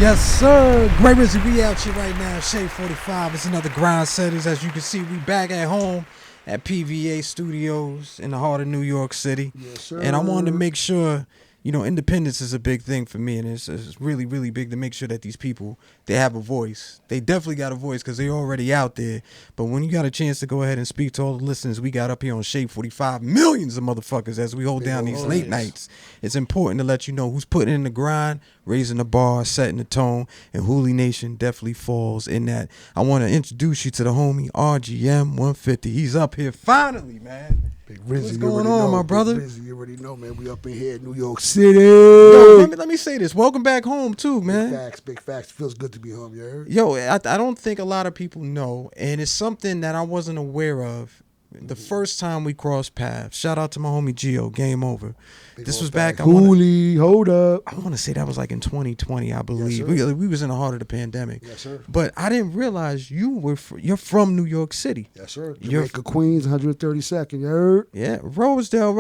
Yes, sir. Gray Rizzy, we out here right now. SHADE45. It's another grind settings. As you can see, we back at home at PVA Studios in the heart of New York City. Yes, sir. And I wanted to make sure, you know, independence is a big thing for me, and it's really, really big to make sure that these people, they have a voice. They definitely got a voice because they're already out there. But when you got a chance to go ahead and speak to all the listeners we got up here on SHADE45, millions of motherfuckers as we hold down these late nights, it's important to let you know who's putting in the grind, raising the bar, setting the tone, and Hooli Nation definitely falls in that. I want to introduce you to the homie RGM150. He's up here finally, man. Big Rizzy, What's going on, my brother? Big Rizzy, you already know, man. We up in here in New York City. Yo, let me say this. Welcome back home, too, man. Big facts. Feels good to be home, you heard? Yo, I don't think a lot of people know, and it's something that I wasn't aware of the first time we crossed paths. Shout out to my homie Gio, Game Over. This was back. Hooli, hold up. I want to say that was like in 2020, I believe. Yes, we was in the heart of the pandemic. Yes, sir. But I didn't realize you're from New York City. Yes, sir. Jamaica, Queens, 132nd, you heard? Yeah, Rosedale.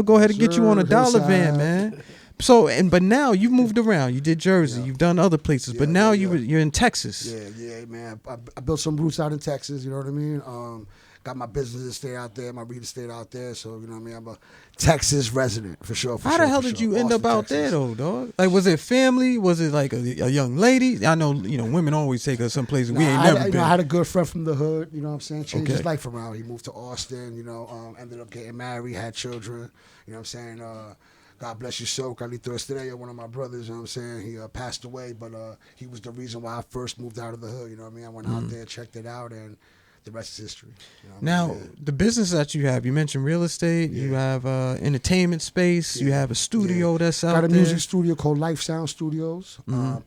Go ahead and get you on a dollar van, man. So but now you've moved around. You did Jersey. You've done other places, but now you're in Texas. Yeah, man. I built some roots out in Texas. You know what I mean? Got my business estate out there, my real estate out there. So, you know what I mean? I'm a Texas resident, for sure. How the hell did you end up out there, though, dog? Like, was it family? Was it like a young lady? I know, women always take us someplace we ain't never been. I had a good friend from the hood, you know what I'm saying? Changed his life around. He moved to Austin, ended up getting married, had children, you know what I'm saying? God bless you, so Carlito Estrella, one of my brothers, you know what I'm saying? He passed away, but he was the reason why I first moved out of the hood, you know what I mean? I went out there, checked it out, and the rest is history. Now, the business that you have, you mentioned real estate, you have entertainment space, you have a studio that's out there. Got a music studio called Life Sound Studios,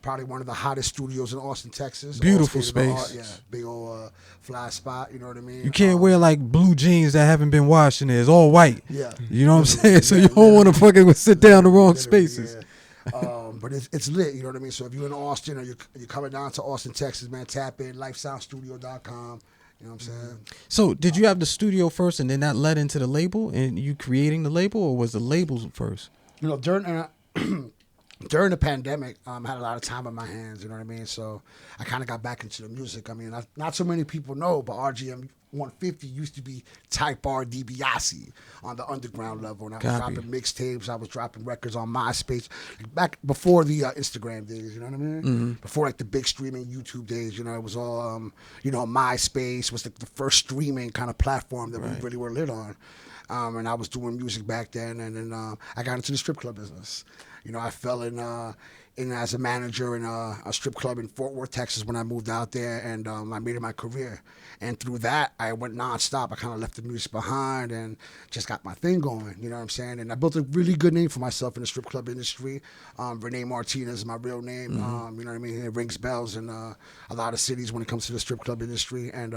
probably one of the hottest studios in Austin, Texas. Beautiful space. Big old fly spot, you know what I mean? You can't wear like blue jeans that haven't been washed in there. It's all white. Yeah. You know what I'm saying? So you don't want to fucking sit down the wrong spaces. But it's lit, you know what I mean? So if you're in Austin or you're coming down to Austin, Texas, man, tap in, lifesoundstudio.com. You know what I'm saying? So did you have the studio first and then that led into the label and you creating the label, or was the label first? During the pandemic, I had a lot of time on my hands, you know what I mean? So I kind of got back into the music. I mean, not so many people know, but RGM150 used to be Type R DiBiase on the underground level. And I was dropping mixtapes. I was dropping records on MySpace. Back before the Instagram days, you know what I mean? Mm-hmm. Before like the big streaming YouTube days, it was all, MySpace was the first streaming kind of platform that we really were lit on. And I was doing music back then. And then I got into the strip club business. I fell in as a manager in a strip club in Fort Worth, Texas when I moved out there, and I made it my career. And through that, I went nonstop. I kind of left the music behind and just got my thing going, you know what I'm saying? And I built a really good name for myself in the strip club industry. Renee Martinez is my real name, you know what I mean? It rings bells in a lot of cities when it comes to the strip club industry. And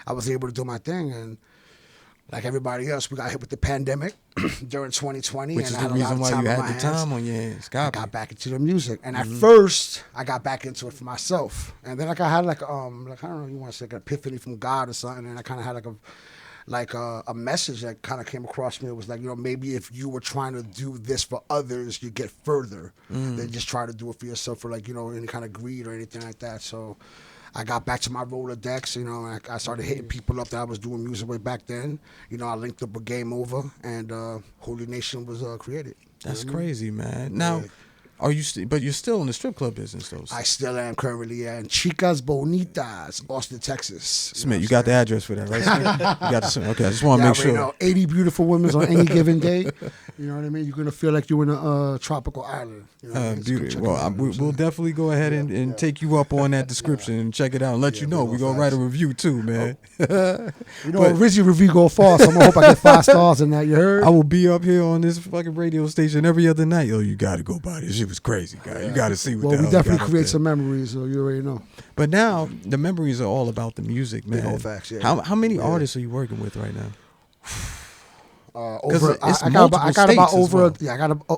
I was able to do my thing, and like everybody else, we got hit with the pandemic during 2020. Which is the reason why you had the time on your hands. I got back into the music. And at first, I got back into it for myself. And then I had I don't know, you want to say like an epiphany from God or something. And I kind of had a message that kind of came across me. It was like, maybe if you were trying to do this for others, you get further than just try to do it for yourself for any kind of greed or anything like that. So I got back to my Rolodex, and I started hitting people up that I was doing music with back then. I linked up with Game Over, and Hooli Nation was created. That's crazy, man. Now, but you're still in the strip club business, though. I still am currently in Chicas Bonitas, Austin, Texas. Smith, you got the address for that, right, Smith? You got the, okay, I just want to make sure. 80 beautiful women on any given day. You know what I mean? You're going to feel like you're in a tropical island. Beautiful. Well, we'll definitely go ahead and take you up on that description and check it out and let you know. We're going to write a review, too, man. Rizzy review go far, so I'm going to hope I get 5 stars in that, you heard? I will be up here on this fucking radio station every other night. Yo, you got to go by this. Shit was crazy, guy. You got to see what the hell we definitely create some memories, so you already know. But now, the memories are all about the music, man. Big old facts, yeah. How many artists are you working with right now? I got about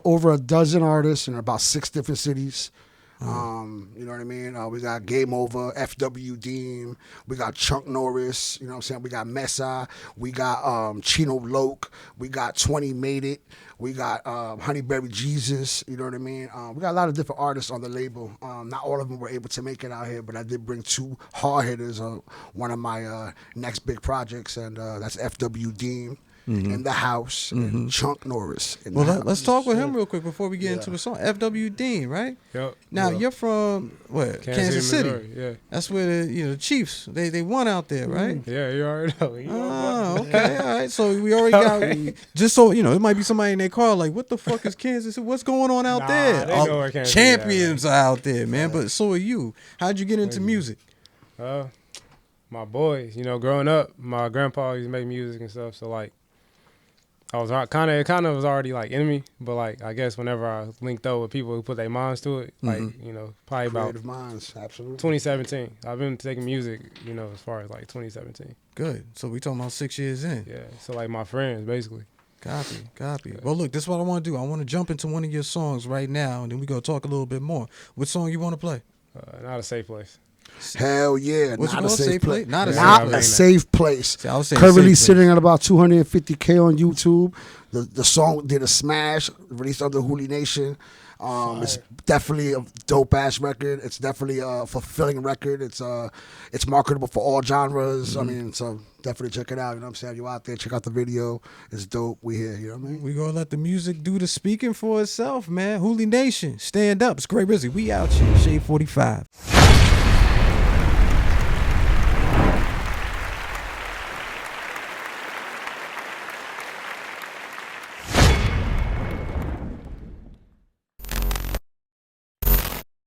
over a dozen artists in about 6 different cities. You know what I mean? We got Game Over, FW Deem. We got Chunk Norris. You know what I'm saying? We got Messa. We got Chino Loke. We got 20 Made It. We got Honeyberry Jesus. You know what I mean? We got a lot of different artists on the label. Not all of them were able to make it out here, but I did bring 2 hard hitters on one of my next big projects, and that's FW Deem. In the house, and Chunk Norris. Let's talk with him real quick before we get into the song. FW Dean, right? Yep. Now you're from what? Kansas City. Missouri, yeah. That's where the Chiefs they won out there, right? Yeah, you already know. Okay, all right. So we already got just so it might be somebody in their car like, what the fuck is Kansas? What's going on out there? They know where Kansas champions are out there, man. But so are you. How'd you get into music? My boys, growing up, my grandpa used to make music and stuff. So like, I was it kind of was already like in me, but like I guess whenever I linked up with people who put their minds to it, like probably about creative minds, absolutely. 2017. I've been taking music, as far as like 2017. Good. So we talking about 6 years in. Yeah. So like my friends, basically. Copy. Yeah. Well, look, this is what I want to do. I want to jump into one of your songs right now, and then we go talk a little bit more. What song you want to play? Not a Safe Place. Hell yeah. What's not a safe place? Not a safe place. See, currently sitting at about 250K on YouTube. The song did a smash, released under Hooli Nation. It's definitely a dope ass record. It's definitely a fulfilling record. It's marketable for all genres. I mean, so definitely check it out. You know what I'm saying? You out there, check out the video. It's dope. We here. You know what I mean? We gonna let the music do the speaking for itself, man. Hooli Nation, stand up. It's Gray Rizzy. We out here. SHADE45.